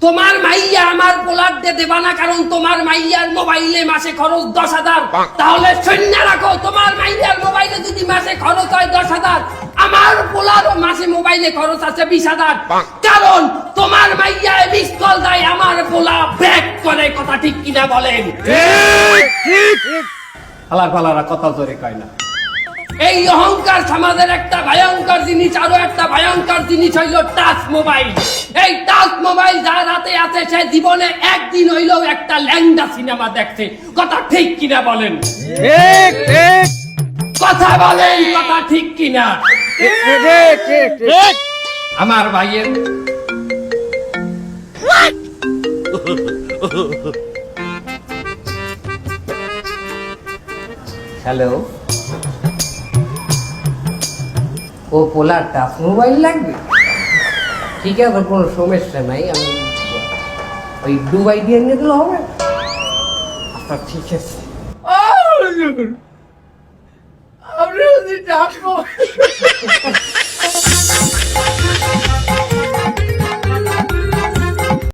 তোমার মাইয়া আমার পোলার দিয়ে দেবা না, কারণ তোমার মাইয়ার মোবাইলে মাসে খরচ 10,000। তাহলে শূন্য রাখো, তোমার মাইয়ার মোবাইলে যদি মাসে খরচ হয় 10,000, আমার পোলারও মাসে মোবাইলে খরচ আছে 20,000। কারণ তোমার মাইয়া মিস কল দেয়, আমার পোলা ব্যাক করে। কথা ঠিক কিনা বলেন? আলার পালারা কথা জোরে কয় না। এই অহংকার সমাজের একটা ভয়ঙ্কর জিনিস। আরো একটা ভয়ঙ্কর জিনিস হইল টাচ মোবাইল। এই টাচ মোবাইল যার হাতে আছে সে জীবনে একদিন হইলেও একটা ল্যাংডা সিনেমা দেখছে। কথা ঠিক কিনা বলেন? ঠিক ঠিক কথা বলেন, কথা ঠিক কিনা? ঠিক ঠিক ঠিক আমার ভাইয়ের হ্যালো, ও পোলার টাচ মোবাইল লাগবে? ঠিক আছে, কোনো সমস্যা নাই, আমি ওই দুবাই দিয়ে নিয়ে দিলে হবে? আচ্ছা ঠিক আছে। আপনি যদি টাচ